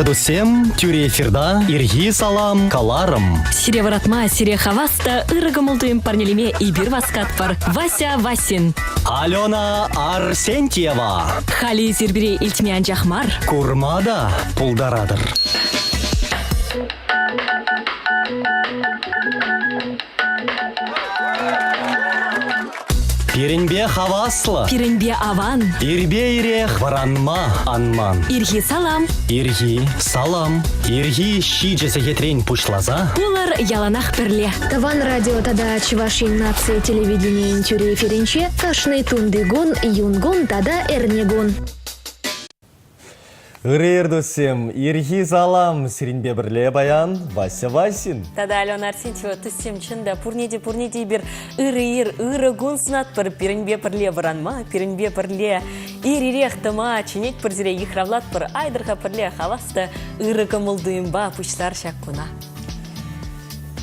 Дусем, тюре эфирда, ирги салам, каларым. Сире варатма, сире хаваста, ырыгымылдуем парнелеме и бир васкатпар. Вася Васин. Алена Арсентьева. Хали зирбире илтмян жахмар. Курмада пулдарадыр. Пиренбе хаваслы. Пиренбе аван. Ирбе ирех варанма анман. Ирги салам. Ирги салам. Ирги щи жесехетрень пушлаза. Пулар яланах перле. Таван радио тада Чувашин нации телевидение интюре эфиринче кашный тундыгун юнгун тада эрнегун. Ирдусем, ирхи салам, сиринбе бірле баян, Вася Васин. Тада Алена Арсентьева түссем чында пурнеде бир ыры гун сынат бір пиренбе бірле варанма, пиренбе бірле ирирех тыма, ченек бірзіре ихравлат бір айдырға бірле хаваста ыры кымылдыйымба пучлар шаккуна.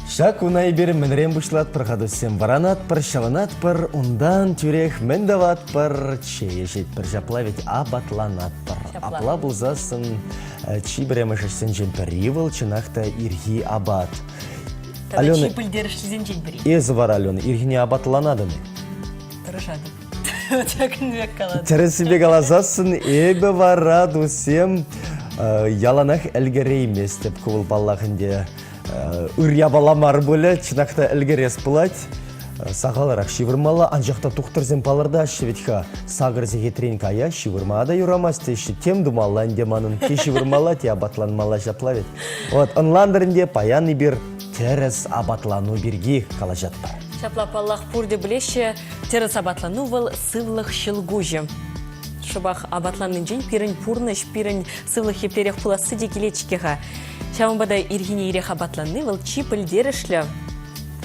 Шак унай бер мінрем бұшлат пір қадусем варанат пір, шаванат пір, ундан тюрех мендават пір, чеешет пір жаплавить абатланат пір. Апла бұлзасын чи біремешесен жемперивыл, чынақта ирхи абат. Тада чи пілдерішлізен жемпери. Езі бар, Алена, ирхине абатланады ме? Тұрышады. Өтекінбек қалады. Тересібе қалазасын, ебі вара дусем яланақ әлгереймес деп көбіл баллағынде. Үря баламар бөлі, чынақта әлгерес бұлад. Сағаларақ шивырмалы, анжақта тұқтырзен паларда шеветха сағырзе хетрен кая, шивырмада юрамас теші, тем думалла әндеманын, ке шивырмала, те абатланмала жаплавет. Вот, онландырынде паяны бір терес абатлану бірге қалажат бар. Шаплап Аллах пурде білеші, терес абатлану выл сывлық шылгужы. Шыбақ абатланын жен пирін пурныш, пирін сывлық хептерех пуласы декелечкеға. Шамбада иргине ирех абатланы выл чипілдерішлі.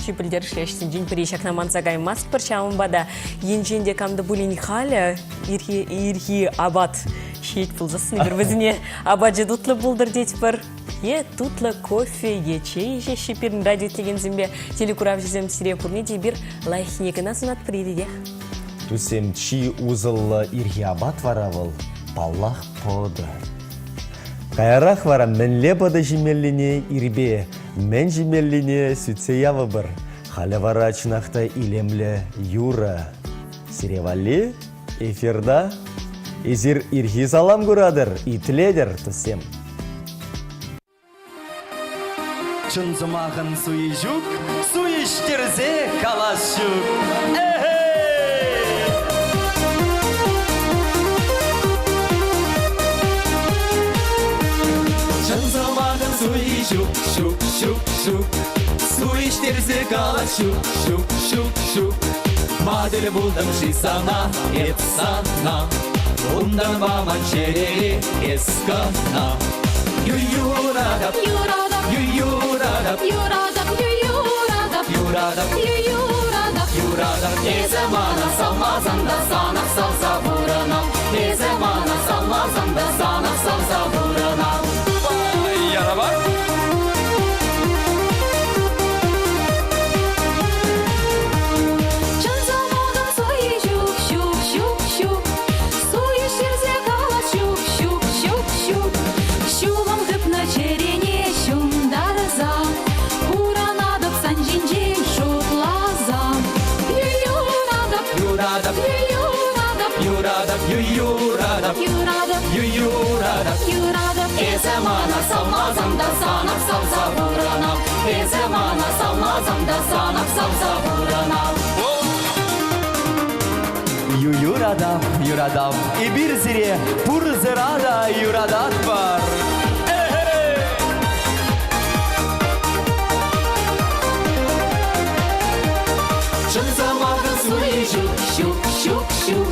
Чипілдерішлі әштен жен перешак наман загай маст бір шамбада енженде камды бұлін халя ирги абат шейт пылзасын бір візіне абат же тутлы бұлдыр дейт бір. Е тутлы кофе, е чей же шиперін радио теген зімбе телекурав жезем сире пурне де бір лайхнегіна сынат приреде. Тусем чи узылы ирги абат варавыл, паллах поды. Кайрах вара менле бады жимеллине ирбе, мен жимеллине сүтсе явы бір. Халі вара чынақта илемлі юра. Сиревали, эфирда, изир ирхи салам күрадыр, итледер тусем. Чынзымағын суи жүк, суиштерзе калас жүк. Чынзымағын суи жүк, шук, шук, шук. Суиштерзе калас жүк, шук, шук, шук. Мадель бұлдым жисана, епсана. Ундан баман черери ескана. Ююрадап, юрадап, ююрадап, юрадап, ююрадап, юрадап, ююрадап, юрадап. Ne zamana salmazan da sana salsa vuranam. Ne zamana salmazan da sana salsa vuranam. Yara bak. Юрадап, ne zamana salmazan da sana salsa vuranam. Ne zamana salmazan da sana salsa vuranam. Юрадап, юрадап, и bir zire pur zirada yuradat var. Чынзамағын суи жүк, шук, шук, шук.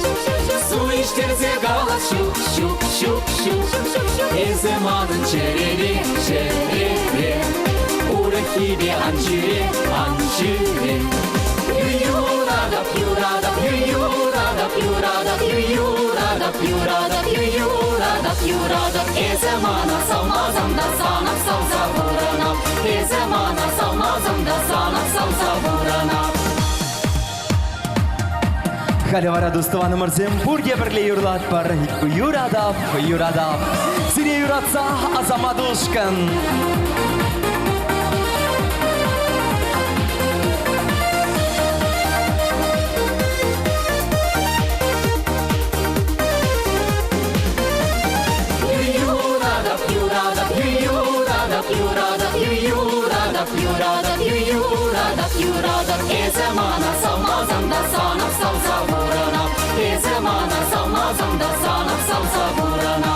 Суиштерзе галас шук, шук, шук, шук. Ezmanın çereri, çereri. Urahide ançire, ançire. Yuradap, yuradap, yuradap, yuradap, yuradap, yuradap, yuradap, yuradap. Ezmana salmazam da sana salsa vuranam. Ezmana salmazam da sana salsa vuranam. Халивара достываны мырзем, бурге бірле юрлат бар, юрадап, юрадап. Сире юратса азамадушкан. Ezemana salmazanda sanıp salsa vurana Ezemana salmazanda sanıp salsa vurana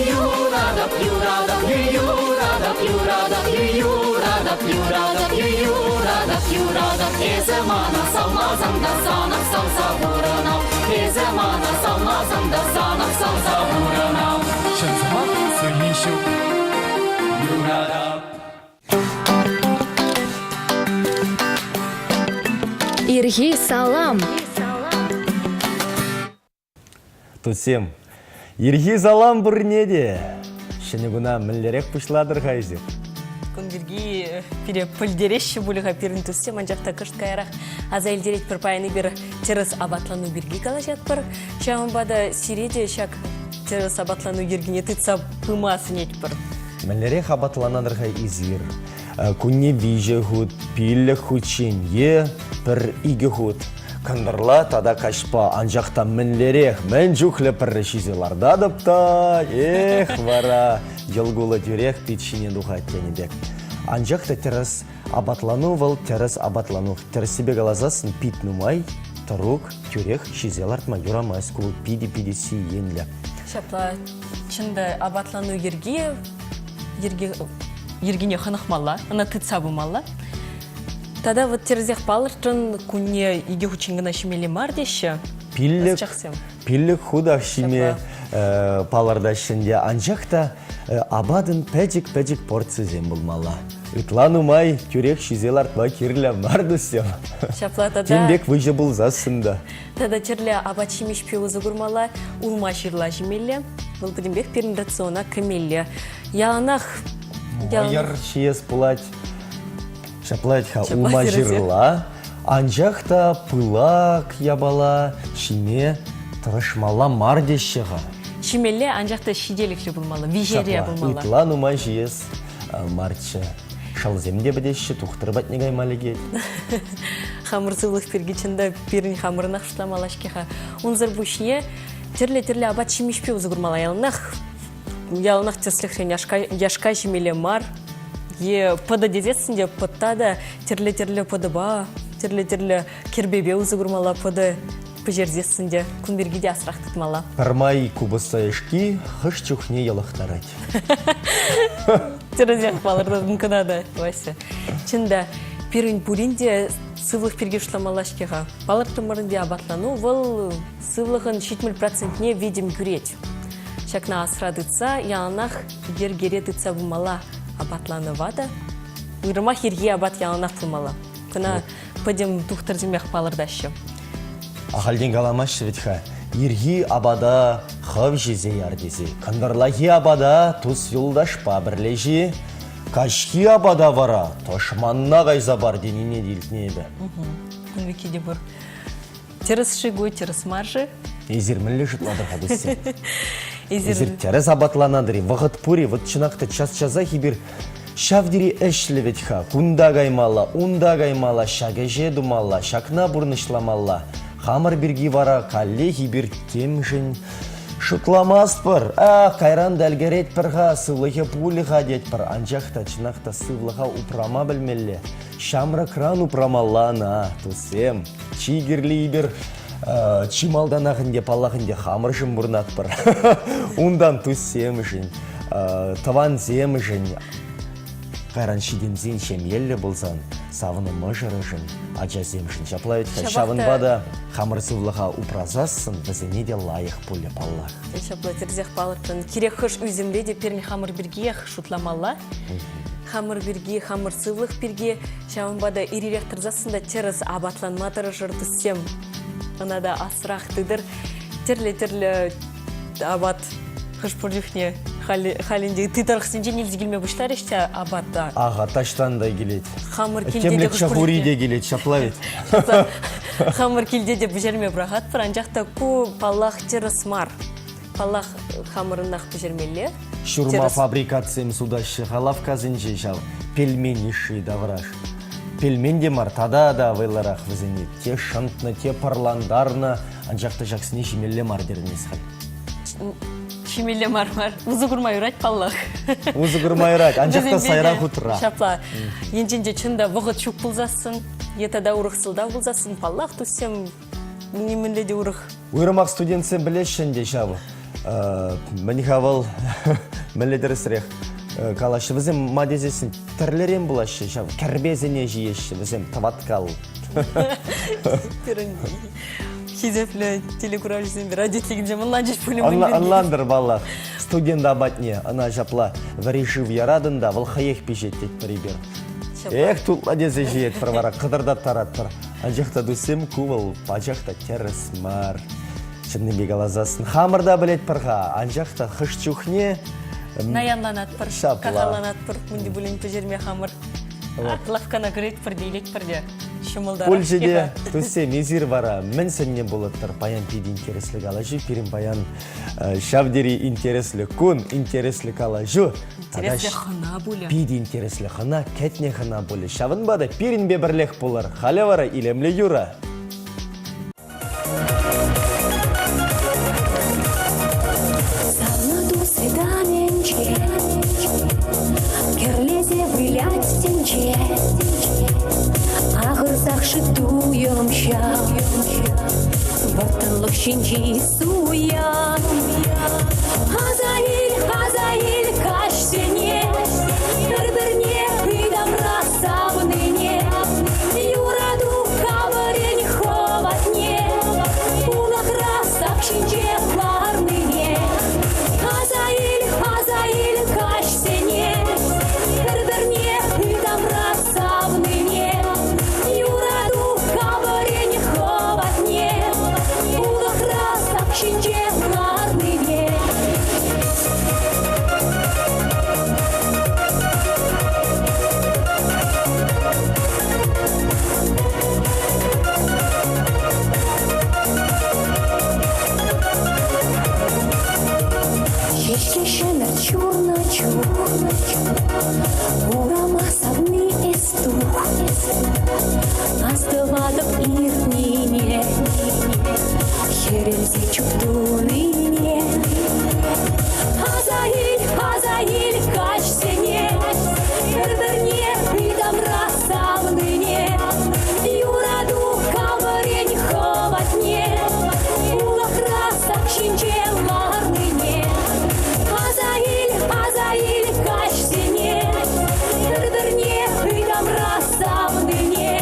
Yurada, yurada, yurada, yurada, yurada, yurada, yurada, yurada Ezemana salmazanda sanıp salsa vurana Ezemana salmazanda sanıp salsa vurana Şanzımak suyuşu. Yurada. Ирги салам. Тусем. Ирги салам бурнеде. Шенегуна миллерек пышладыр хайзер. Күндерге пире пөлдереше булыға пирін түссе, манжақта кышт кайрақ аза елдерет бір пайыны бір теріс абатлану бірге кала жатпыр. Шағын бада сиреде шак теріс абатлану ергіне тұтса пымасын етпір. Миллерек абатланадыр хай изир. Күнне виже худ, пилле худшин е, пір иге худ. Кандырла тада кашпа, анжақта мінлерек, мен жүхлі пірі шизеларда дыпта, вара, елгулы дюрек питшине духа тенебек. Анжақта теріс абатлану выл теріс абатлану. Терісібе галазасын пит нумай, тұрук, тюрек шизелартма юрамайс кул пиди си енлі. Шапла, чында абатлану ергене ханықмалла, ана тұтса бұмалла. Тада вот терзех палыртын күнне иге хучингына шимелі мардеші. Пиллік худақ шиме паларда шінде анжақта абадын пәдік порцизем бұлмалла. Итлану май тюрек шизелартма кирлі мардусем. Шапла тада... Тенбек выжы бұл засында. Тада черлі абад шимеш пеузы күрмалла, улма ширла жимелі. Бұл бұдымбек перін рациона кемелі. Яланақ... Майыр шиес пулать. Шаплайтха улма жирла, анжақта пылак ябала, шиме тұрышмала мардешіға. Шимелі анжақта шиделіклі бұлмалы, вижерия бұлмалы. Итлан умай жиес мардші. Шалземде бідеші тұқтырбат негай малегет. Хамырсылық пергечінде перін хамырынақ шытламалашкеға. Унзыр бұшне терлі абат шимешпе ұзы күрмала. Ялынақ терсліқтен яшқа шимелі мар. Е пада дезесінде паттада терлі падыба, терлі кербебе ұзы күрмала пады пөжерзесінде күнбергеде асырақ тұтмала. Пармай кубыстайышки хыш чухне ялықтарать. Терезек балырды мүмкінады, Вася. Чында, перін бүрінде сывлық перге шытламалашкеға. Балырды мұрынде абатлану, бұл сывлығын 70%-не видим күрет. Шакна асырадыца, яланақ ергере тұтса бұмала. Абатланы вада. Уйрымақ ерге абат яланақ тұлмала. Күна пөдем тұқтырдымек балырдашы. Ахалден галамаш шветха. Ерге абада хав жезе ярдезе. Кандырлахи абада тұс юлдашпа бірлежі. Кашки абада вара. Тошманна ғайза бар деніне делтінебі. Күнвекеде бұр. Теріс шигу, теріс маржы. Езермілі жұтладыр қадысы. Езер терес абатланадыры, вағыт пүри, вот чынақта час-чаза хибір шавдири әшлі ветха, кунда гаймала, шагеже думалла, шакна бұрнышламалла, хамыр біргі вара, калле хибір темжін, шутламас пыр, қайран дәлгерет пырға, сывлығы пулыға дет пыр, анжақта чынақта сывлыға упрама білмелі, шамры кран упрамаллана, тусем, чигірлі бір, чималдан ағынде палағынде хамыршын бұрнат бір. Ундан тұс семішін, таван семішін. Қайран шидемзен шемелі болсан, савыны мұжырышын, ача семішін. Шаплайт, шавын бада хамырсывлыға упразасын, бізіне де лайық пөлі паллақ. Шаплайт, ерзех балыртын. Керек хыш үзімде де перін хамыр бірге шутламалла. Хамыр бірге, хамыр сывлық бірге. Шавын бада ирирек тұрзасында теріс абатланматыры жыртысем. Анада асырақ тыдыр, терлі абат қышпұрдюхне халінде тытарықсынже нелді келме бұштар іште абатта. Аға, таштан да келет. Хамыр келде де қышпұрдюхне. де келет, шаплавет. Хамыр келде де бұжерме бұрақ атпыр, анжақта ку паллах теріс мар. Паллах хамырынақ бұжермелі. Шурма терес. фабрикациям судашы халавказынжы жал. Пельмени шида враж. Пельмен де мар тада да вайларах візіне. Те шантны, те парландарны, анжақты жақсыне жемелі мардернес хал. Шимеле мармар. Узы курмай урать паллах. Узы курмайрак, анжақта сайрақ утыра. Шапла. Енженде чында вғыт чук бұлзасын. Етада урықсылда бұлзасын. Паллах туссем немінледе урық. Уйрамақ студентсен білешін де жабы. Мәні хавал мәледірісірек. Калашы візім мадезесін тірлерен бұлашы жабы. Кәрбезіне жиеші візім таваткал. Хизеплі телекуражызын бір адетлігінде мұнланжыш пөлім Анландыр бала. Студент абатне, ана жапла. Варишив ярадында, выл хаяқ пешеттет бірібер. Эх, тут ладезе жиет пырвара, қыдырда тараттыр. Анжақта дусем кувал, пачақта теріс мар. Чынны бегалазасын. Хамырда білет пырға, анжақта хышчухне. Наянланат пыр, Шапла. қағаланат пыр, мұнды бүлін пөжерме хамыр. Лавкана көрет пыр дейлек пырде. Шымылдар. Польшеде тусе мезир бара, мен сенне болыттыр. Паян пиди интереслік алажу, пирин паян шавдери интереслік күн, интереслік алажу. Интереслі хына бұлі. Пиди интереслік хына, кәтне хына болы. Шавын бада пирин бебірлек болыр. Халі вара илемлі юра. Савнаду свиданенче, керлезе вылять стенче, Ағырзақ шытуым шау, Бартылық шенчи суян. Азаиль, каш сене, бір-бірне үйдам расавныне, Юраду кавырен ховатне, Улақ расақ шенче барныне. Азаиль, каш сене, бір-бірне үйдам расавныне, Юраду кавырен ховатне, Улақ расақ шенче барныне. Кешке шемер чур-чур, урама савны эстух, Астывадып ирнине, херелзе чуктуныне. Азаиль, каш сене, бір-бірне үйдам расавныне, Юраду кавырен ховатне, Улақ расақ шенче барныне. Азаиль, каш сене, бір-бірне үйдам расавныне,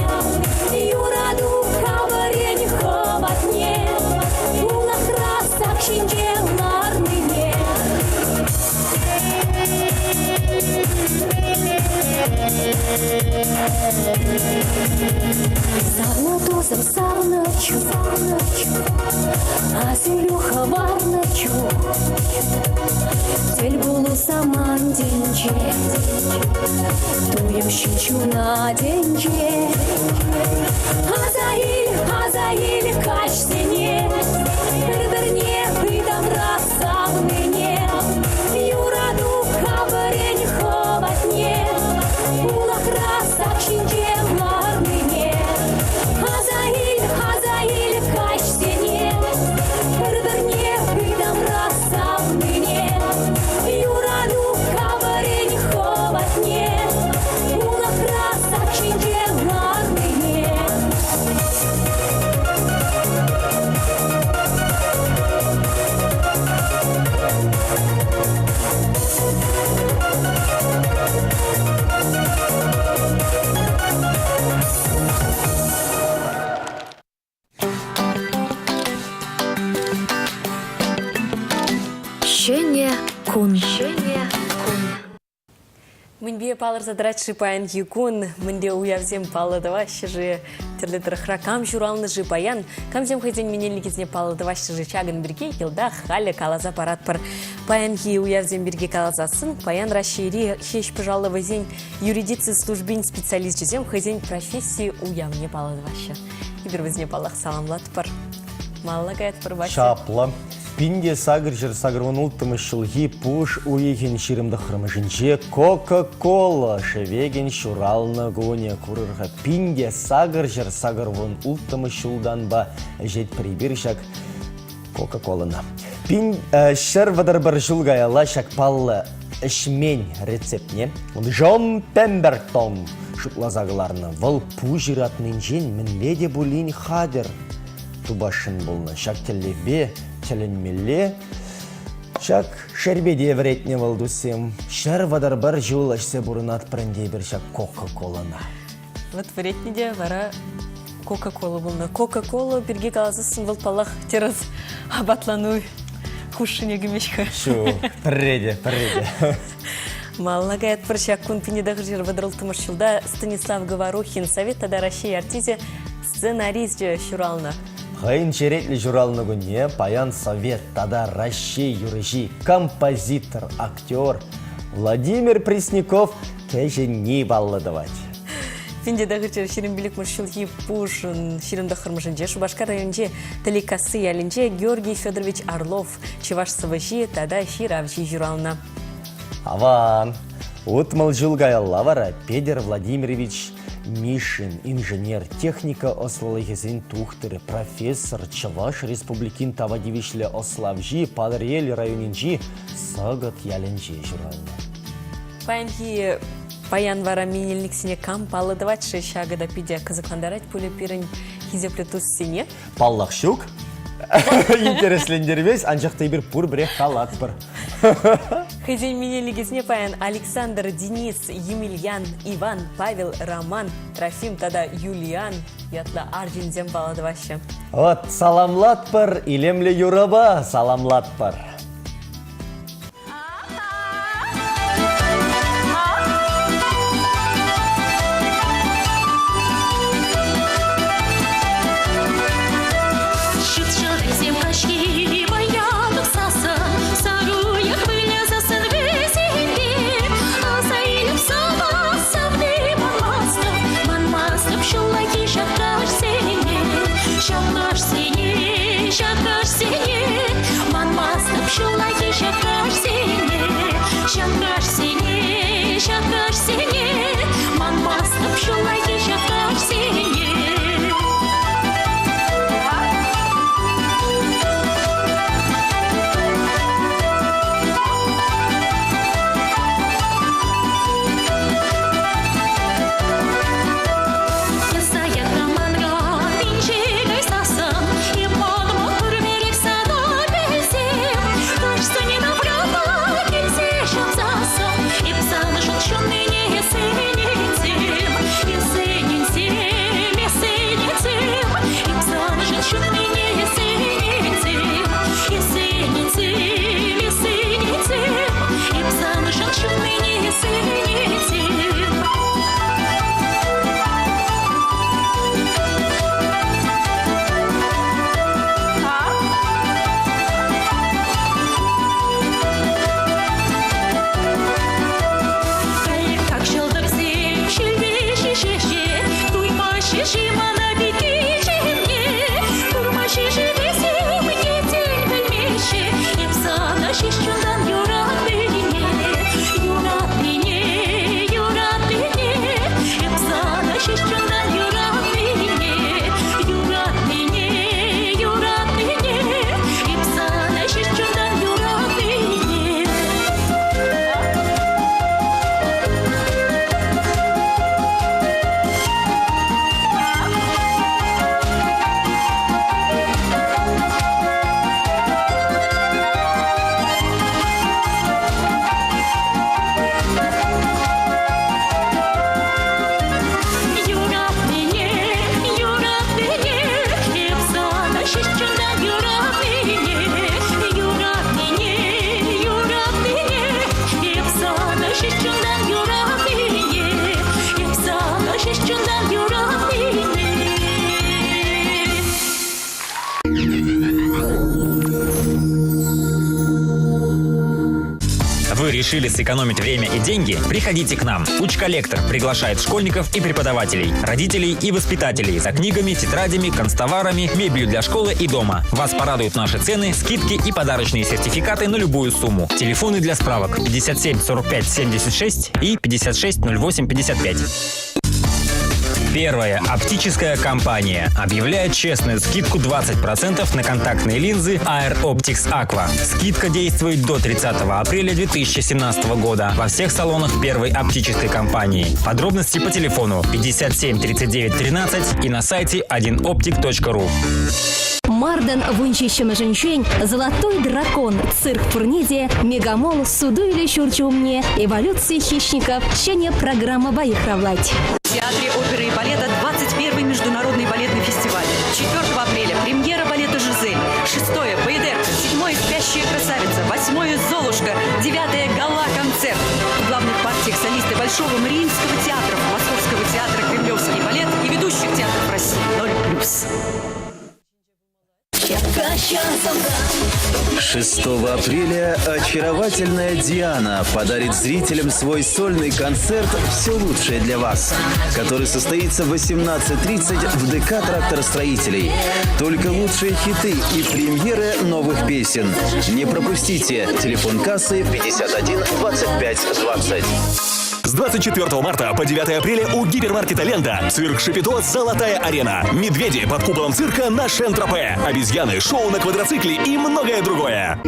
Юраду кавырен ховатне, Улақ расақ шенче барныне. Савны савнычу, Азилюха варнычу, Цель булу саман денче, Туем щенчу на денче. Азаиль, каш сене, бір-бірне үйдам расавныне, Юраду кавырен ховатне, Улақ расақ шенче барныне. Азаиль, каш сене, бір-бірне үйдам расавныне, Юраду кавырен ховатне, Улақ расақ шенче барныне. Щене кун. Мынбе палыр задрать шипаян юкун, мынде уявзем палыдава шыжы тірлітір хракам журалны жы паян, камзем хайзен менелігізне палыдава шыжы чагын бірге елда халі калаза парат пар. Паян хи уявзем бірге калазасын, паян расшири хеш пыжалы вазен юридицы службин специалист жезем хайзен профессии уявне палыдава шы. И бір візне палах саламлат пар. Маллагает пар башы. Шапла. Пинде сагыржыр сагырван улттымы шылги пуш уйген ширымды хырмышынче Кока-кола шевеген шуралны гоне курырға. Пинде сагыржыр сагырван улттымы шылдан ба жет прибиршак Кока-коланы. Пин шыр вадар бір жылгаяла шак паллы ішмен рецептне. Джон Пембертон шутлазағыларны выл пу жиратнын жен мінледе бұлін хадыр. Тубашын болны шак телебе, теленмеле, шак шербеде вретне валдусем. Шыр вадар бір жыл ашсе бұрын атпырынде бір шак Кока-коланы. Вот вретнеде вара Кока-кола болны. Кока-кола бірге қалазысын бұл палақ тераз абатлану хушыне гімешка. Шу, пірреде. Маллагает прощак кун пинедах жир выдралтымыш жылда Станислав Говорухин Советада России артизе сценарист шурална. Хайын черетлі журалны күнне паян Совет тада Россия юрыжи композитор, актер Владимир Пресняков кәжі не балладывать. Пинедах жир ширинбилик мұршылги пушын ширинда хырмышынже Шубашкар районже Таликасы ялінже Георгий Федорович Орлов Чеваш Савыжи тада ширавжи журална. Аван, утмал жылгайалла вара Петр Владимирович Мишин, инженер, техника ослалыгезин тухтыры, профессор, Чаваш республикин тавадивишле ославжи, Падырел районинжи, сагат ялінжи журална. Паянхи паян вара минеліксіне камп алыдыватшы шагыда пиде қызықландарать пулі пирін хизеплі туз сене. Паллах щук. Интереслендервес, анжақтай бір пур бірек қалат бір. Хозяин минелігізіне паян Александр, Денис, Емельян, Иван, Павел, Роман, Трофим, тада Юлиан, ятла аржинзем баладывашы. Вот, саламлат бір, илемлі юраба, саламлат бір. решили сэкономить время и деньги, приходите к нам. Уч-коллектор приглашает школьников и преподавателей, родителей и воспитателей за книгами, тетрадями, канцтоварами, мебелью для школы и дома. Вас порадуют наши цены, скидки и подарочные сертификаты на любую сумму. Телефоны для справок 57 45 76 и 56 08 55. Первая оптическая компания объявляет честную скидку 20% на контактные линзы Air Optics Aqua. Скидка действует до 30 апреля 2017 года во всех салонах первой оптической компании. Подробности по телефону 57 39 13 и на сайте 1optic.ru. Марден Вунчищема Женщень, Золотой дракон, цирк Фурниде, Мегамол, Суду или Щурчумне, Эволюция хищников, Щене программа Боихравлать. В Театре оперы и балета 21-й международный балетный фестиваль. 4 апреля премьера балета «Жизель». 6-е «Баядерка», 7-е «Спящая красавица», 8-е «Золушка», 9-е «Гала-концерт». В главных партиях солисты Большого Мариинского театра, Московского театра «Кремлевский балет» и ведущих театров России 0+. 6 апреля очаровательная Диана подарит зрителям свой сольный концерт «Все лучшее для вас», который состоится в 18:30 в ДК «Тракторостроителей». Только лучшие хиты и премьеры новых песен. Не пропустите. Телефон кассы 51 25 20. С 24 марта по 9 апреля у гипермаркета «Лента» цирк Шапито «Золотая арена». Медведи под куполом цирка на Шен-Тропе. Обезьяны, шоу на квадроцикле и многое другое.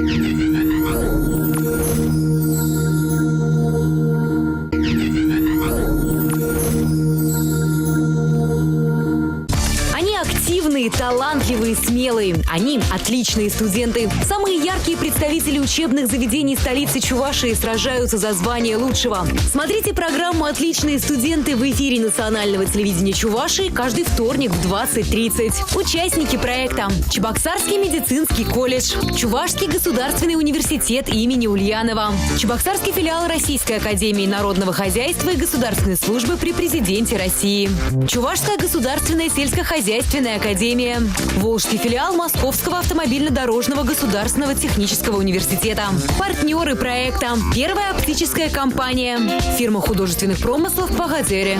Активные, талантливые, смелые. Они отличные студенты. Самые яркие представители учебных заведений столицы Чувашии сражаются за звание лучшего. Смотрите программу «Отличные студенты» в эфире национального телевидения Чувашии каждый вторник в 20:30. Участники проекта: Чебоксарский медицинский колледж, Чувашский государственный университет имени Ульянова, Чебоксарский филиал Российской академии народного хозяйства и государственной службы при президенте России, Чувашская государственная сельскохозяйственная академия, Волжский филиал Московского автомобильно-дорожного государственного технического университета. Партнеры проекта: Первая оптическая компания, фирма художественных промыслов «Богатыри».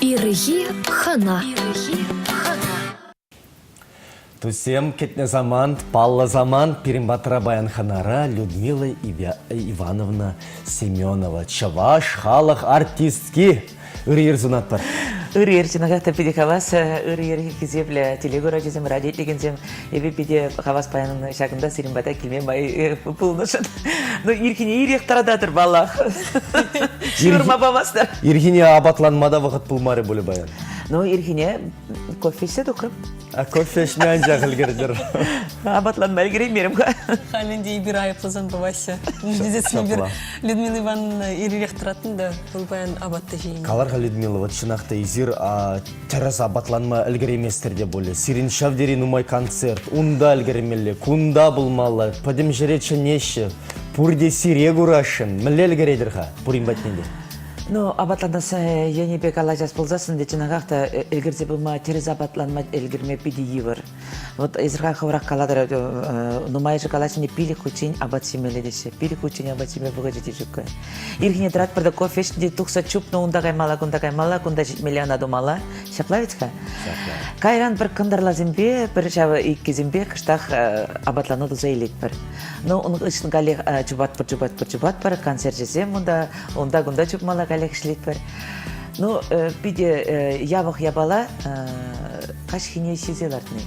Ирги хана. Тусем кетне заман, палла заман, Перембатра Баянханара Людмила Ивановна Семенова. Чаваш, халах, артистки. Үрер зунат бар. Үрер жинағақта пиде хавас, үрер кезеплі телегора жезем, радиотлегензем, ебе пиде хавас паянын шағында сиринбата келме бай пулнышын. Но ирхине ирек тарадатыр балах. Шырма бабастар. Ирхине абатланмада вақыт пулмары болы баян. Но ирхине кофесе дұқып. Кофеш мен жағыл кердір. Абатланмай керейм мерім қа. Халінде бір айыплызан бабасы. Дезесіне бір Людмила Ивановна ирек тұратын да бұл баян абатты жейін. Каларға Людмила, вот шынақта изир террас абатланма әлгереместерде болы. Сирин шавдерин умай концерт, унда әлгеремелі, кунда бұлмалы, падым жеречі неші, пурде сире гурашын, мүлі әлгередірға, пурин бәтменде. Ну, абатланасы яне бек алажас болзасын, де чынағақта әлгерзе бұлма терез абатланма әлгерме пиди евір. Вот изырға қаурақ қаладыр, нумайжы қалашыне пилі күчен абат семелі десе, пилі күчен абат семелі бұға жете жүккі. Ирхіне тұрат бірді кофешінде тұқса чуп, но унда қаймала, күнда жетмелі ана думала. Шаплавецка? Кайран бір кындарла зембе, бір жавы икке зембе, кыштақ абатлану дұза елет бір. Но он ұшын ғали чубат бір, концерт жезем, онда гунда чупмала галек шлит бар. Ну, пиде явах ябала кашхине шизелартны.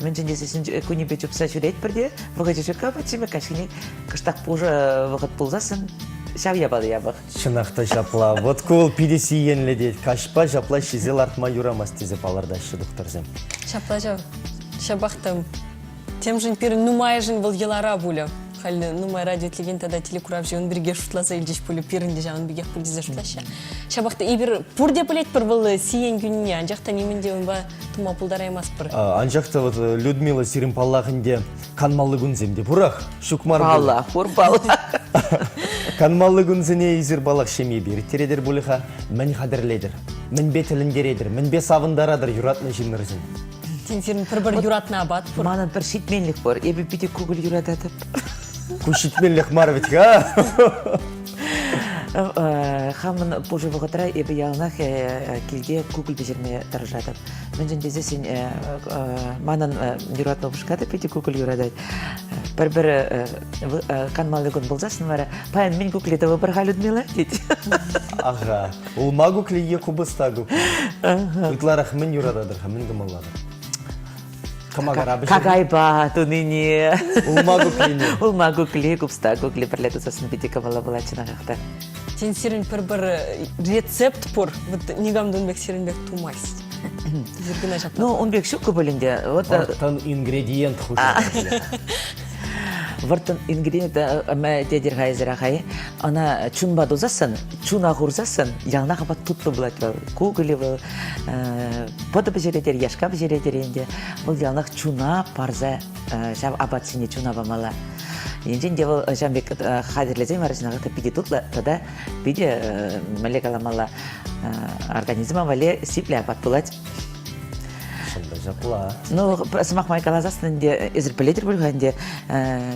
Мен жендесесін көне бе чупса жүрет бірде, бұға жешекка бәтсеме кашхине кыштақ пұжы вақыт пұлзасын, шав ябалы ябақ. Шынақта жапла. Вот кол пиде сиенлі дейді. Кашпа жапла шизелартма юрамас тезе паларда шыдықтырзем. Шапла жау. Шабақтым. Тем жын пері нумай жын бұл елара бұлі. Халі нумай радио тлеген тада телекурав же он бірге шутласа елдеш пөлі перінде жа он бірге пөлдезе шутлаша. Шабақты ебір пұрде пөлет бір бұл сиен күніне, анжақта неменде он ба тума пұлдара емас бір. Анжақта вот Людмила сирин паллағынде канмалы күнземде. Бұрақ, шукмар бұл. Паллах, бұр паллах. Канмалы күнзіне изір балақ шеме бері тередер бұлыға мін қадірледір, мін бетіліндередір, мін бе савындарадыр юратны жинырзін. Тенсерін бір юратна абат. Манын бір шитменлік бар, ебі біде күгіл юрататып. Күшітменлік марвет, ға? Хамын пожы вғытыра ебі ялнақ келге күгіл бежерме таржатып. Мен жын дезе сен манын юратны бұшқаты біде күгіл юратат. Бір канмалы күн болзасын бары, паян мен күгілеті выбырға Людмила дейді. Аға, ол ма күгілі еку бұста күгіл. Үтларақ мен юратадыр, мен кімаладыр. Какайба, туныне. Улма күгіліне. Улма күгілі, күпста күгілі бірлеті сосын біде кабала была чынағақта. Тенсерін бір рецепт пұр, негамды онбек серінбек тумайсыз. Ну, он бек шук көбөлінде. Ортан ингредиент хұшы. Вартын ингредиент дедер ғайзыра ғай. Ана чунба дозасын, чуна ғурзасын, яғна қабат тұтты бұлат бұл. Көгілі бұл, поды бізеретер, яшқа бізеретер енді. Бұл яғнақ чуна парза, жав абат сіне чуна бамала. Енжен де бұл жамбек қадірлезен арасынағы пиде тұтла, тада пиде мәлек аламала организма вале сипле апат бұлат. Ну, сымақ майкалазасын де әзір білетір бөлгенде,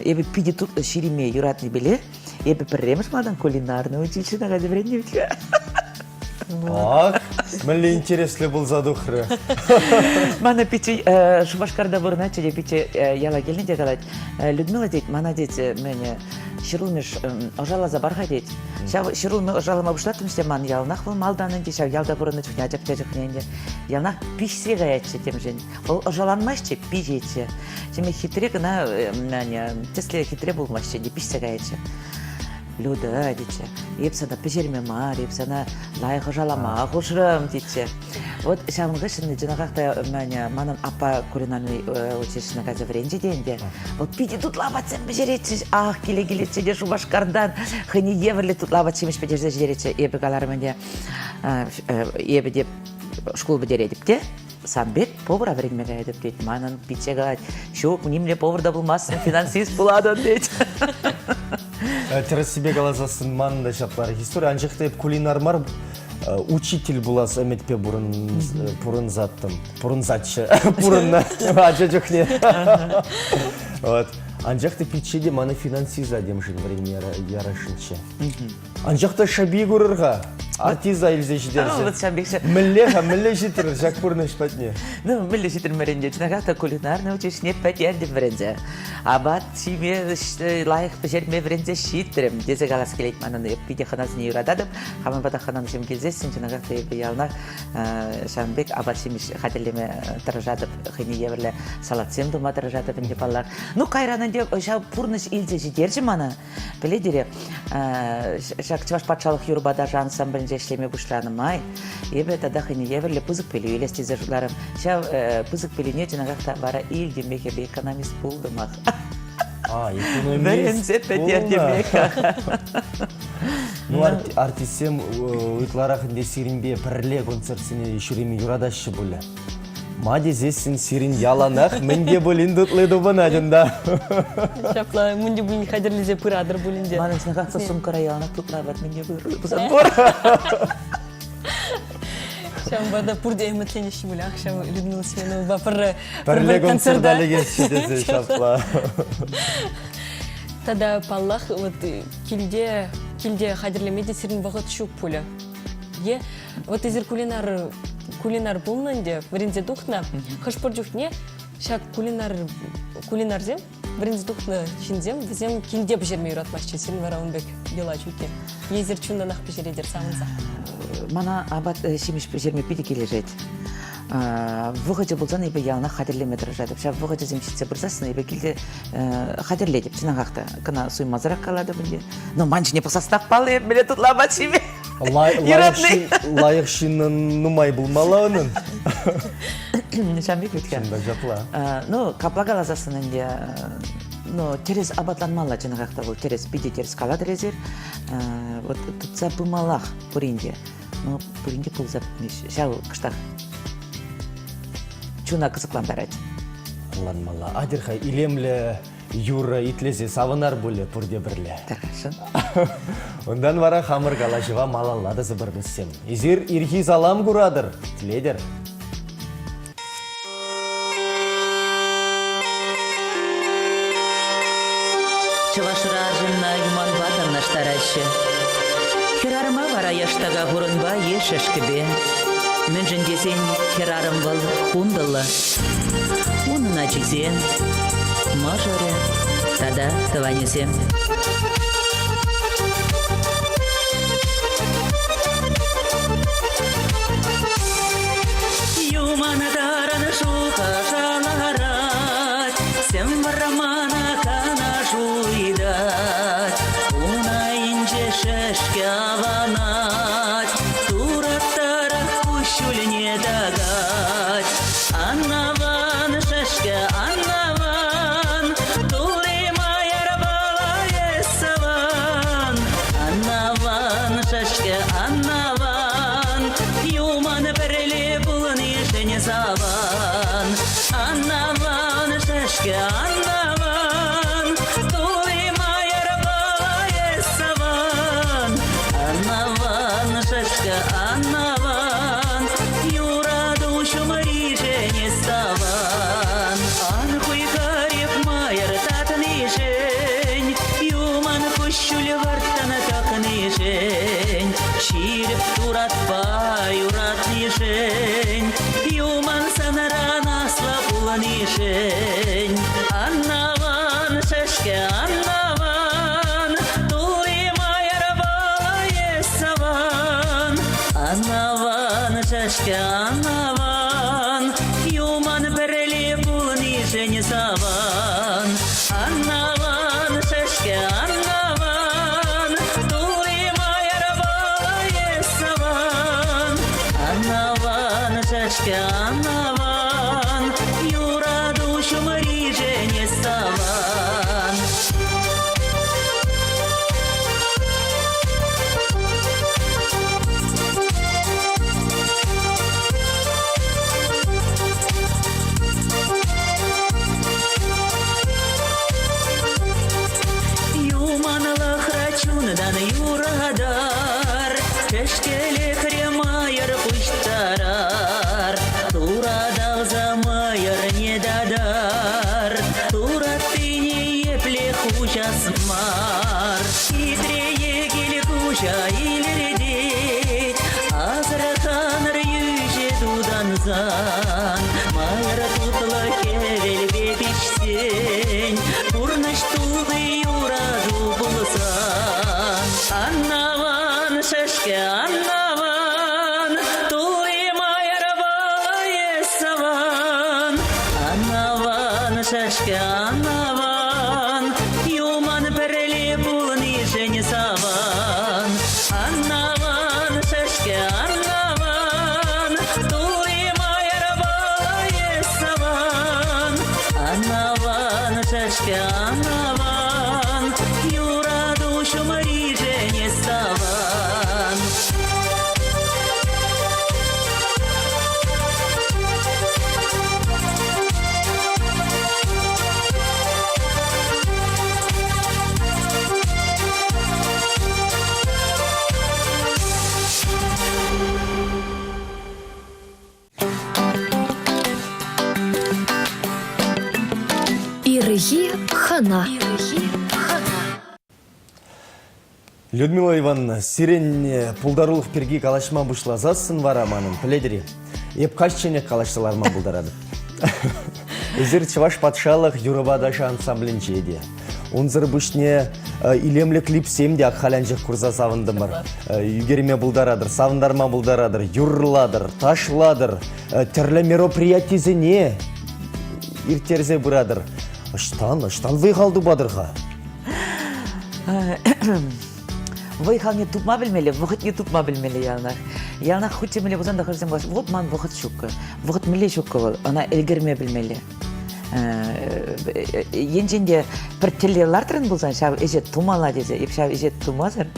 ебі пиде тут шириме юратны біле, ебі пірреміш мадан кулинарны училищенаға дебіренде бітке. Ақ, мәлі интереслі бұл задухры. Мана пичи Шубашкарда бұрына чеде пичи яла келіне де қалады. Людмила дейді, мана дейді, мәне шырылмеш ожала забарға дейді. Шырылмы ожалыма бұшлатымште ман ялнақ бұл малданын де, ялда бұрыны жүхне ажапта жүхненде. Ялнақ пишсе ғаятшы тем жен. Бұл ожаланмашчы, пижетші. Жеме хитре гына, тесле хитре болмашчы, де пишсе ғаятшы. Люда, дече, епсана пежерме мар, епсана лайық жалама, құшырым, дече. Вот шамынғы шыны жынағақта манын апа кулинарный училищені қазы вренже дейінде. Вот пиде тут лабатсен пежеретші, ақ келе-келетші де Шубашкардан, хыни еврлі тут лабатшемеш пежерзе жеретші, ебі қаларымын де, ебі деп школ бідередіп де. Самбек повар авремеге едіп дейді, манын пиче ғад, шоқ, немле поварда болмасын, финансист бұладын дейді. Терес себе қалазасын маңында шаплары история. Анжықта еп кулинар мар учитель булас әметпе бұрын заттым. Бұрын затшы. Бұрынна. Ача жүхне. Анжақта пичеде маны финансиза демшін времени ярашынчы. Анжақта шаби көрірға. Артиза илзе жидерзе. Мүлле житір, жак бұрны шпатне. Ну, мүлле житір мәренде. Чынағақта кулинарны училищіне пәтер деп врензе. Абат симе лайық пәжерме врензе шиттірім. Дезе қалас келейт мананы пиде қаназыны юрададым. Хамын бада қананы жем келзесін. Чынағақта ебі ялнақ Шамбек абат симеш қадірлеме тұржадып, қыны еврлі салатсем дума тұржадып деп аллар. Ну, қайранын деп, шау пұрныш илзе жидерші маны. Біледері, шак чываш патшалық юрбада жансам білін ешлеме бұшланымай. Ебі тада қыны еврлі пызық пелі елесті зажыларым. Шау пызық пеліне жынағақта бара ил демеке бе экономист болдымақ. Экономист болдымақ. Ну, артисем ұйтларақынде сиринбе пірле концертсіне шүреме юрадашы бұлі. Маде зесін сирин яланақ, мінге бұлін дүтледі бұн адында. Шапла, мүнде бұлін қадірлізе пырадыр бұлінде. Манын сынақақса сұмкара яланақ тұтла бәт мінге бұзан бұр. Шамбада пұрде әмітленеші бұлі, ақшам Людмила Семенова пірле концерталі кесшедесі шапла. Тада паллах келде қадірлемеде сирин вағыт шук пулі. Вот изір кулинар бұлнанде, бірінзе дұқна, қышпыр жүхне, шак кулинар зем, бірінзе дұқна шинзем, бізем келде бжерме юратмашчы, сирин вара онбек бела жүке. Езір чунданақ бжередер самынза. Мана абат шимеш бжерме пиде кележет. Вғыжы болзан ебе ялына қадірлеме тұржадып. Шап вғыжы земшітсе бұрзасын ебе келде қадірледіп. Чынағақты кына суймазырақ қалады білде. Но манчыне пұсастақ балы ебе біле тұтла бат шиме. Лайық шинын нұмай бұлмала оның. Шамбек біткен. Шында жапла. Ну, капла қалазасын әнде терес абатланмала чынағақты бұл. Терес биде терес қалады резер. Тұтса бұмалақ бұрынде. Бұрынде пұлзап шау қыштақ. Чуна қызықландар әді. Ланмала. Адырхай, илемлі Юра итлесе савынар бөлі пұрде бірлі. Тарқашын. Ондан вара хамыр калашыва малалады зыбырдысым. Изер ирхи салам күрадыр, тіледер. Чывашыражынна юман батыр наштарашы. Херарыма вара яштага хурынба ешешкібе. Мүнжін десен херарым был хундылы. Унына чизен, мажоры, тада тыванесем. Юманадараны шуха жаларат, сем варамана кана жуйдат. Уна инже шешке аванат, тураттара кущуліне дагат. Аннаван шешке аннаван, туримайар бала есаван. Аннаван шешке аннаван, юман бірлі бұлын ешіне заван. Аннаван шешке аннаван, туримайар бала есаван. Аннаван шешке аннаван, юраду шумари жене ставан. Анхуй гарев майер татны жень, юман кущуль вартана такны жень. Ширев турат па юратны жень, юман санарана слабуланы жень. Аннаван шешке аннаван, туримайар бала есаван. Аннаван шешке аннаван, юман бірлі бұлны жені саван. Аннаван шешке аннаван, туримайар бала есаван. Аннаван шешке аннаван, юраду шумари жені ставан. Юманлы храчундан юрадар, шешкеле кремайыр пуштарар. Турадал замайыр не дадар, туратыне епле хужасмар. Идрее гел кужа илерде, азырханыр юже дуданзан. Майыр тутлы кевел бепишсен, пурныш тулды юраду булсан. Аннаван шешке аннаван, туримайыр бала есаван. Аннаван шешке аннаван, юман бірлі бұлны жені саван. Аннаван шешке аннаван, туримайыр бала есаван. Аннаван шешке аннаван, юраду шумари жені ставан. Ирги хана. Людмила Ивановна, сирен пулдарулық перги калашма бұшлазасын вараманын, піледері. Еп қашчене калашсаларма бұлдарады. Үзір Чываш патшалық Юрабадашы ансамблін жейде. Унзыр бұшне илемлі клип семде ақхалянжық күрза савындымыр. Югерме бұлдарадыр, савындарма бұлдарадыр, юрладыр, ташладыр, тірлі мероприятизіне иртерзе бұрадыр. Ыштан выйхалды бадырға. Выйхал не тупма білмелі, вғыт не тупма білмелі ялнақ. Ялнақ хүтте мелі бұзан да қарсам қылаш, вот ман вғыт шуқы. Вғыт мелі шуқы бұл, она әлгерме білмелі. Енженде бір тілі лартырын бұлзан, шау ежет тумала дезе, еп шау ежет тумазыр.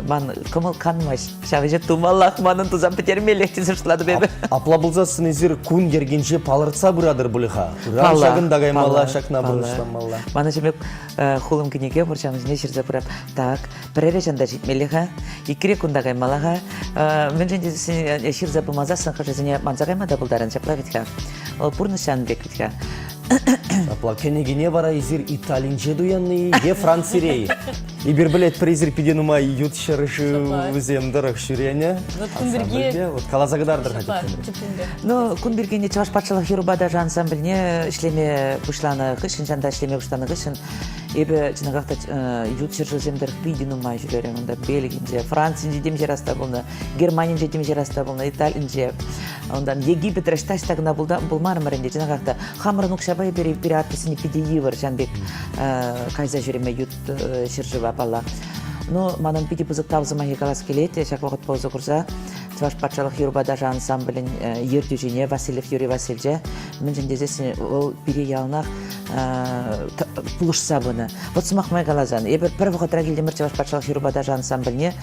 ман кымыл канмаш. Шавыжы тумаллах манын тузан петермелек тизышлады бебе. Апла булзасын изир күн кергенше палыртса бурадыр булыха. Шагын дагаймала, шакна бурышламала. Мана жемек хулым кинеге бурчамыз неширзе бурап. Так, перере жанда житмелеха, икире күн дагаймалаха. Мен женде сен ширзе бумазасын хажызыне манзагайма да булдарын чаплавитха. Ол пурнышан беквитха. Апла кенегине бара изир италинче дуянный, е францирей. И бербелет призир пиденума ют шарышы выземдырых шүрене. Вот күнберге... Вот калазагдардыр хатит. Ну, күнбергене чаваш патшалық Ерубада ансамбліне ішлеме бұшланы қышын, жанда ішлеме бұшланы қышын. Ебі жынағақта ют шыржыземдір пиденума жүререн. Онда Бельгинже, Францинже дем жераста болны, Германинже дем жераста болны, Италинже. Ондан Египет рештастагына болмарымырынде жынағақта хамырын ұқшабай бері артысыны пиде евір жанбек кайза жүреме ют шыржыва бала. Но манан пиде бұзық тавзыма хекалас келет, шак вақыт пауза құрса. Чаваш патшалық Ерубада ансамблін ерді жіне Васильев Юрий Васильевич. Мен жендезесін ол бире ялнақ пұлышса бұны. Вот сымақ май қалазан. Ебір бір вақыт рагелдемір Чаваш патшалық Ерубада ансамбліне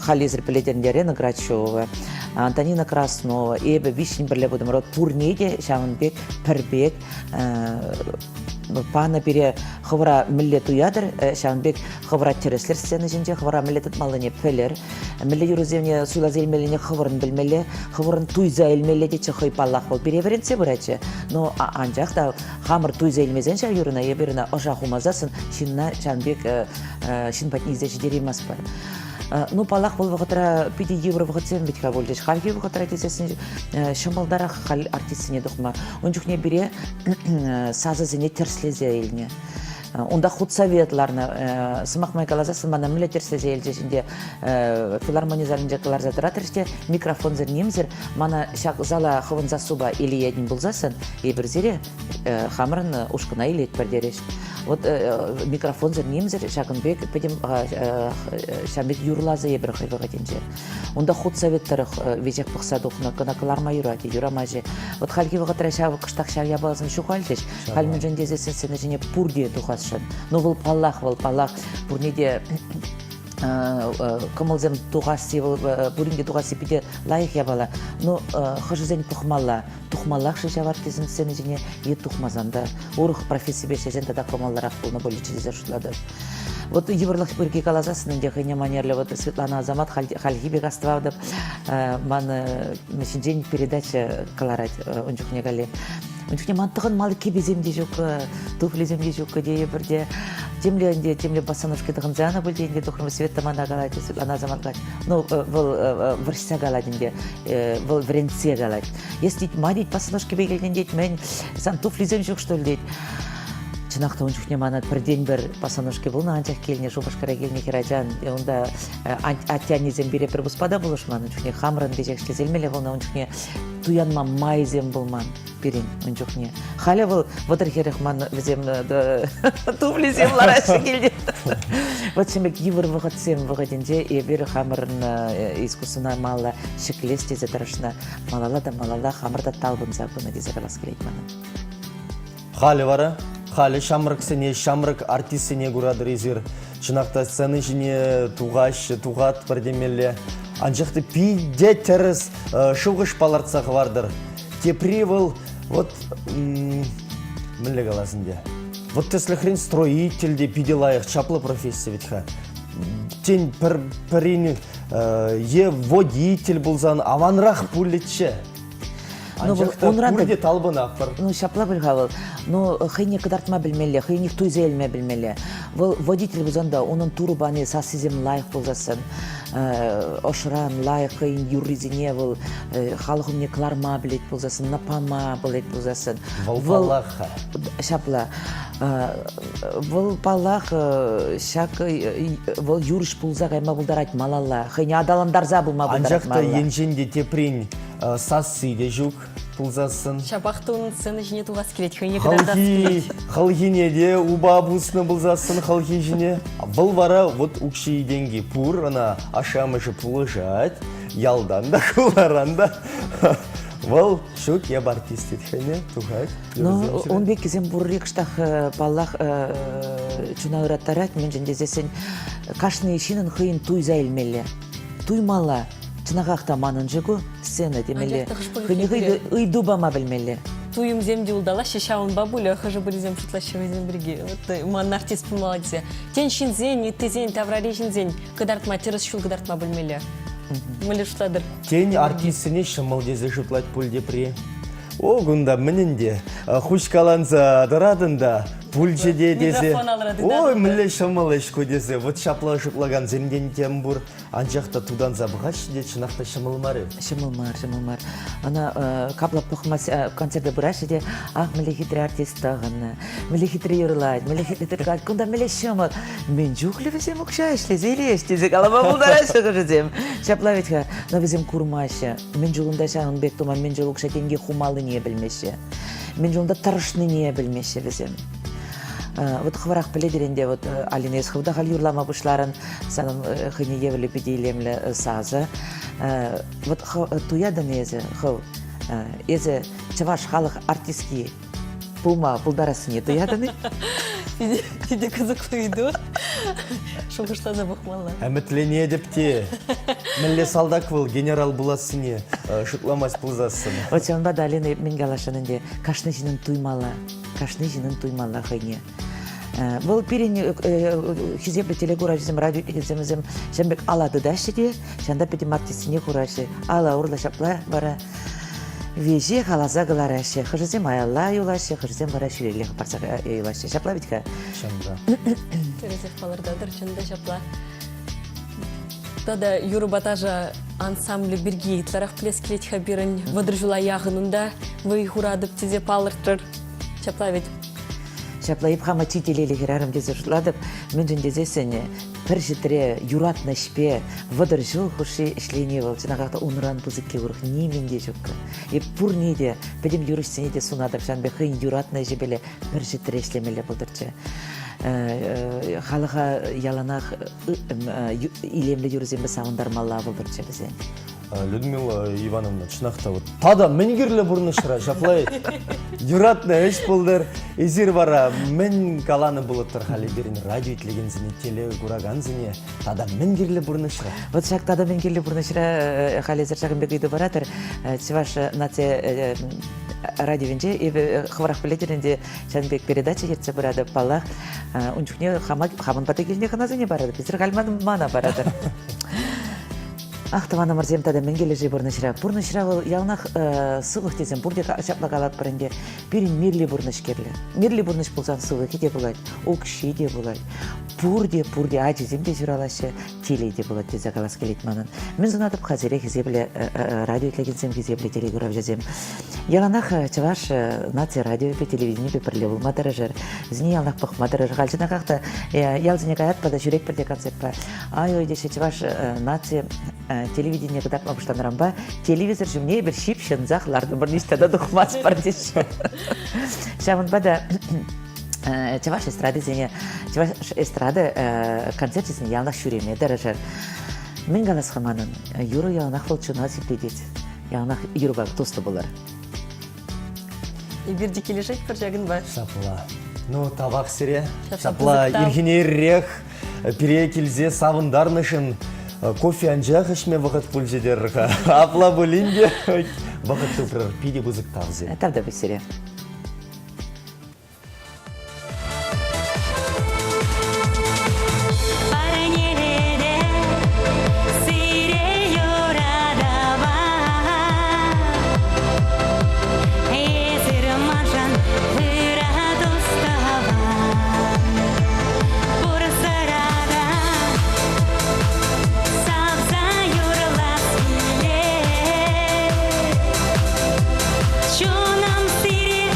Хализір пілетеріндері Грачева, Антонина Краснова, ебі вишін бірле бұдым. Рот Пурнеде, Шамынбек, Пірбек, Пана бере хывыра миллет уядыр, Шамбек хывыра тереслер сцены жинже, хывыра миллет малыне пелер, милле юрузевне суйлаз елмеліне хывырын білмелі, хывырын туйза елмелі дече хыйпаллах бол. Бере веренсе бұрачы, но анжақ да хамыр туйза елмезен жа юрына, еберіна ожақ умазасын, шинна Шамбек шин патнизде жидері мас бар. Ну, палах был вахатра 5 евро вахатсен битка вольдеш. Хальфи вахатра тесесен шамалдарах хал артистине духма. Он чухне бере сазазыне терслезе елне. Онда худсоветларны сымақ майкалазасын мана миле терслезе елже жинде филармония залынже кылар затыратырыште микрофон зер немзер мана шак зала хывын засуба или един булзасын ебір зере хамырын ушкына илет бердереш. Вот микрофон зер немзер шагынбек педем шамбек юрлазы ебір хайваға денже. Онда худсоветтары вежек пықса духна кына кыларма юрати, юрамаже. Вот хальки вағатра шавы кыштақ шав ябалызын шухальдеш. Хальмен жендезесін сені жіне пурде тухасшын. Ну, выл паллах, пурнеде кымылзем туғасы, буринге туғасы пиде лайық ябала. Ну, хыжызен тухмаллах шыжавар кезін сені жіне е тухмазанда. Урық профессия бешезен тада кымалларақ болны болы чезер шутлады. Вот еврлых бірге қалазасын, инде хыне манерлі, вот Светлана Азамат хальхибек аставадып, маны мешінжен передача қаларать, ончуқне қале. Ончуқне мантығын малы кебеземде жоқ, туфлеземде жоқ, дее бірде, темле басанушке дығын зана бұл дейінде, тұқырмы Светлана қалайды, Светлана Азамат қалайды. Ну, бұл варса қалайды, бұл вренце қалайды. Если мадить басанушке бегелден дейді, мен сан туфлезем жоқ, что ли дейді. Чынақта он жүхне манат бірден бір пасанушке болны, анчақ келіне, жобашқара келіне керажан, онда атянезем бере бір бұспада болышман, он жүхне хамрын бежекшілі зелмеле болны, он жүхне туянма майзем болман, берен, он жүхне. Халя бұл ватыр херехман візем туфлезем ларашы келден. Вот шемек евір вғытсем вғыденде, ебір хамрын искусына мала шеклесте зетарышына малала да малала хамырда талбын забыны дезе қалас келейт маны. Халі бара? Халі шамрық сене, шамрық артистене күрадыр езір. Чынақта сцены жіне туғат бірдемелі. Анжақты пиде теріс шуғыш палартсақ вардыр. Тепри был, вот, мүлі қаласын де. Вот теслі строительде пиде лайық чаплы профессия ветха. Тен пірін е водитель болзан, аванрақ пулетші. Анжақты көрде талбын ақпыр. Ну, шапла білғавыл. Ну, хыйне кыдартма білмелі, хыйне туйзе елме білмелі. Бұл водитель бұзанда, оның турбаны сасызем лайық болзасын. Ошыран, лайық, хыйн юрризіне бұл, халығымне кларма білет болзасын, напама білет болзасын. Бұл палақ. Шапла. Бұл палақ, шак, бұл юрыш болзақ айма бұлдарайт малалла. Хыйне адаландарза бұлма бұлдарайт малалла. Анжақты енженде теприн сасы де жүк пылзасын. Шапақты оның сцены жіне туғас келет, хыйне кыдардас келет. Халхине де уба бұсыны бұлзасын халхи жіне. Бұл бара вот ұқши денге пұр, ана ашамышы пұлышат, ялдан да, куларан да. Вол шук я артист етхене, тухай. Ну, он бек кезен буррик штах баллах чуна ыраттарат, мен жендезесен кашны ишинен хыйын туй зайлмелле. Туймала, чынағақта манын жегу, сцена демелле. Хыйны ыйду бама білмелле. Туйым земде улдала, шешаун бабуля, хажы были зем шутлащевый зем береги. Вот ман артист помолодзе. Тен шинзень, и ты зень, таврари шинзень. Кадартма, терес шул кадартма бельмеле. Мыле шутладыр. Тень артистіне шымыл дезе шутлать пульде при. О, гунда мінінде, хуш каланса дырадында, пульчеде дезе. Ой, міле шымыл ешко дезе. Вот шапла шутлаган земден тембур. Анжақта тудан забығаш де чынақта шымылмары. Шымылмар. Ана капла пұқмас концерті бұраш де, ах, міле хитрі артист тағыны, міле хитрі юрлайды, міле хитрі тұрғады, күнда міле шымыл. Мен жүхлі візем ұқша ішлі, зейлеш дезе, қалама бұлдара шығыр жезем. Шапла ветха, на візем курмашы, мен жүлында шағын бек тума, мен жүл ұқша кенге хумалы не білмеші, мен жүлында тарышны не білмеші візем. Вот хварах пеледеренде вот Алина Исховда хал юрлама бушларын санын хыне евле педилемле сазы. Вот туядан езе хов езе чаваш халық артистки пулма пулдарасыне туяданы. Иде кызыклы иду. Шугышлана бухмалла. Әмітлене депте. Мілле салдак был генерал буласыне шутламас пулзасын. Вот чанбада Алина Менгалашанынде кашны жинын туймала хыне. Бұл пирин хизепле телегура жезем радио жезем шамбек алады дашиде, шанда петим артистине кураши. Ала урла шапла бара веже халаза галараши. Хыжезем аялла юлаши, хыжезем бара ширелех парсак юлаши. Шапла битка? Шамда. Терезев палырдадыр, чында шапла. Тада юрубатажа ансамблі бірге итларақ плес келет хабирын вадыржула яғынында вы хурадып тезе палыртыр. Шапла ведь. Шапла ипхама чителели херарым дезе жутладып, мен жендезесене пір житре юратна шпе вадыржул хуши ішлене бол. Чынағақта унран пузыкке ұрық неменде жүккі. И пұр неде, пәдем юрышсене де сунадып, жанбе хыйн юратна жебеле пір житре ішлемеле болдырчы. Халыға яланақ илемлі юрзембі сауындармалла болдырчы бізен. Людмила Ивановна, чынақта вот. Тада менгерлі бұрны шыра, шаплай. Юратна өш болдыр. Ezir бара, мен каланы болыттыр халі берін радио итлеген зіне, теле кураган зіне. Тада менгерлі бұрны шыра. Вот шак тада менгерлі бұрны шыра халі зір шағын бекейді баратыр. Чеваш нация радиовенже, хварах білетерінде шанбек передача етсе барады палақ. Унчукне хамын патекеліне қаназыне барады. Пезір ғалманым мана барады. Ахтавана марзем тада менгележи бурнышра. Бурнышра ол ялнах сылық десем, бурде шапла қалат бірінде бірін мирли бурныш керлі. Мирли бурныш болсан сылық де болады, окши де болады. Пурде ажиземде жүралашы, телейде болады дезе қалас келет манын. Мен зұнатып қазире кезебле радио етлегенсем кезебле телегурав жазем. Яланах чаваш нация радио бе телевидение бе бірле болмадыры жыр. Зіне ялнах пықмадыры жыр. Қалчына қақты ялзіне қаят пада жүрек бірде концертпа. Ай ой деше чаваш нация телевидение кадак мабыштан рамба, телевизор жемне бір шип шынзақларды бір нестада дұқмас бар деші. Шамын бада чаваш эстрады зене, чаваш эстрады концерт зене ялнақ шүреме дәрежер. Мен ғалас қаманын, юру ялнақ волчуна сепледет, ялнақ юруға тосты болар. И бірде келешек бір жағын ба? Шапла. Ну, табақ сире. Шапла, ирхинеррех, пере келзе савындарнышын. Кофе анжақ ішме вақыт пульжедерға. Апла болинде вақыт тұпырыр пиде бұзық тавзе. Тавда бесере. Чунам сире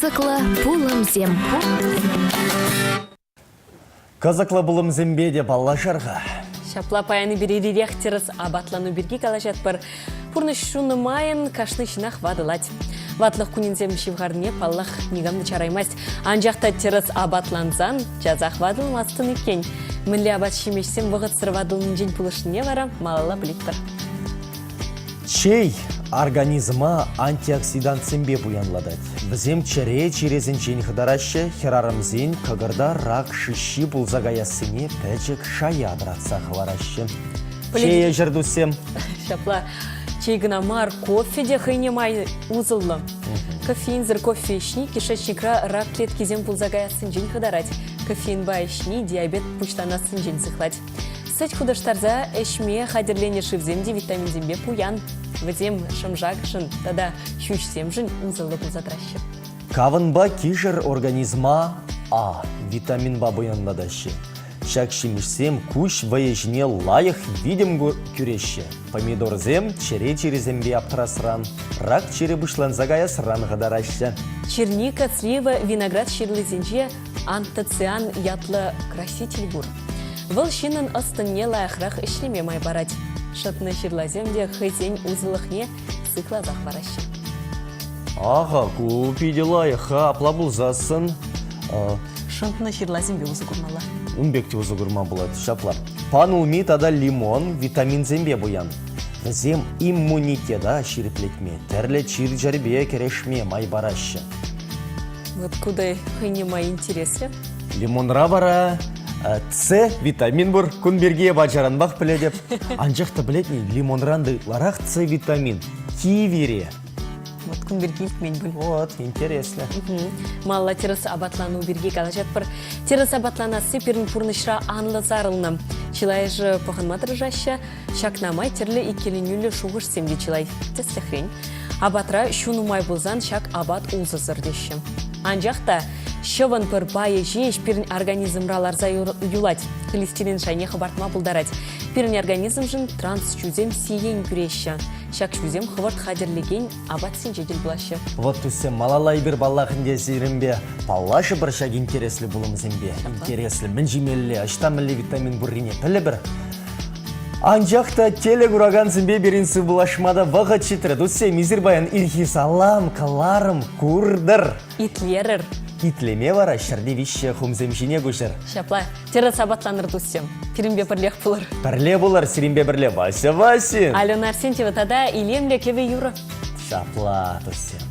Казакла пулымзем. Казакла булымзембе де баллашарға. Шапла паяны береререк теріс абатлану берге калажат бір пұрны шуны майын кашны шинах вадылать. Ватлық күнінзем шивғарне паллах негамды чараймас. Анжақта теріс абатланзан жазақ вадылмастын екен. Мінлі абат шемешсем вғыт сыр вадылының жен пулышыне вара малала біліктір. Чей организма антиоксидант сембе буянладать. Бізем чаре черезін жен хыдарашы, херарымзен кагырда рак шиши булзагаясыне пәчік шая братса хварашы. Чей ежірдусем? Шапла, чей гнамар кофеде хыйнемай узылы. Кофеинзір кофешни кишечникра рак клеткизем булзагаясын жен хыдарать. Кофеин байшни диабет пуштанасын жен сыхлать. Сәт худыштарза әшме қадерлене шывземде витамин зембе пуян. Візем шымжак жын, тада шүшсем жын ұзылы бұлзатращы. Кавынба кишер организма А, витамин ба буянладашы. Шак шимішсем күш вайежіне лайық видим күреші. Помидорзем чере черезембе аптырасыран, рак чере бұшланзагая сыран ғадарашы. Черника, слива, виноград шерлізенже антоциан ятлы краситель бұр. Выл шинын ыстынне лайықрақ ішлеме май барать. Шатны шерлаземде хызен узылықне цикла захварашы. Аға, көпейде лайыға апла бұлзасын. Шантны шерлазембе узы күрмала. Унбекте узы күрма болады, шапла. Панулми тада лимон, витамин зембе буян. Зем иммунитеда шириплетме, тәрлі чир жарбе керешме май барашы. Вот куда хыне май интересы? Лимонра бара. С витамин бұр, күн берге бачаранбақ біледеп. Анжақты білетіне лимонранды ларақ С витамин. Кивере. Вот күн берге мен бұл. Вот, интересно. Малла теріс абатлану берге қалажат бір. Теріс абатланасы перін пұрнышра анлы зарылны. Чилай жы пұхынматыр жашы, шакнамай терлі икеленюлі шуғыш семде чилай. Теслі хрень. Абатра шунумай бұлзан шак абат ұлзы зырдеші. Анжақта шывын пір байы жеш перін организмраларза юлать. Холестерин шайне хабартма бұлдарать. Перін организм жын транс чузем сиен күреші. Шак чузем хыварт хадерлеген абат сен жедел бұлашы. Вот түсем малалай бір баллахынде зерімбе. Паллашы бір шак интереслі бұлымызембе. Интереслі, мін жемелі, аштамылы витамин бұррине пілі бір. Анжақта телек ураган зімбе берінсі бұлашмада вағыт шетірі. Дүссе мизірбайын илхи салам, каларым, курдыр. Итлерір. Итлеме вара, шырде вище хумземшіне көшір. Шапла, теріс абатланыр дүссем. Перінбе бірлек бұлыр. Бірле бұлар, сиренбе бірле. Вася, Васин. Алена Арсентьева тада илемле кеве юры. Шапла, дүссем.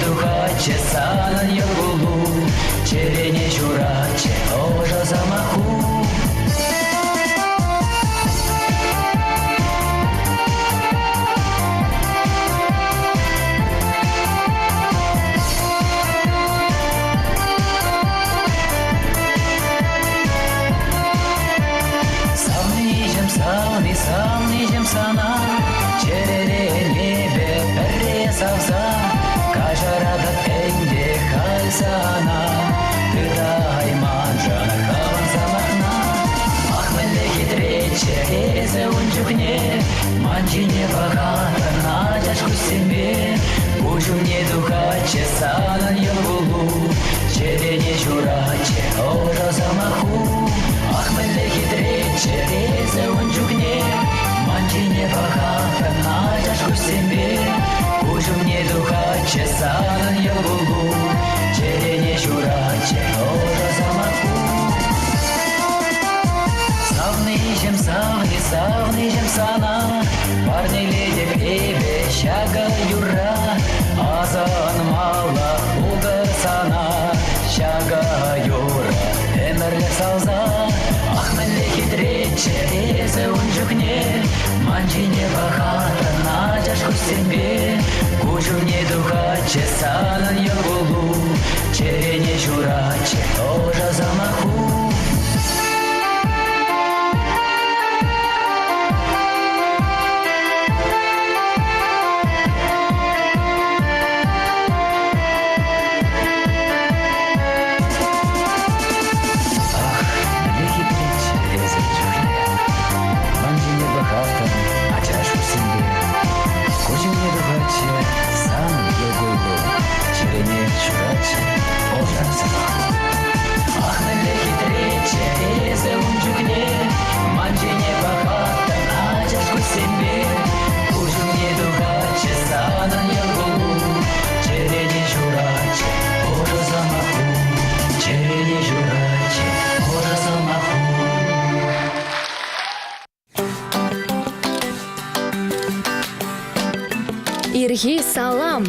духаче санан йолгулу, черене чураче ожа замаху. Савнижем сана, черере небе перре савза, кажарада пенде хайсана, тыдай манжана хаван замахна, ахмеле хитрече резе унчукне, манчине бахата надяшку себе, ужуне духаче санан йолгулу, черене чураче ожа замаху. Ахмеле хитрече резе унчукне, манчине бахата надяшку себе, ужуне духаче санан йолгулу, черене чураче ожа замаху. Савнижем сана, парни ледек эбе шага юра, азан мала угар сана, шага юра, эмерлек салза. Ахмеле хитрече резе унчукне, манчине бахата надяшку себе, кужуне духаче санан йолгулу, черене чураче ожа замаху. Ирги салам.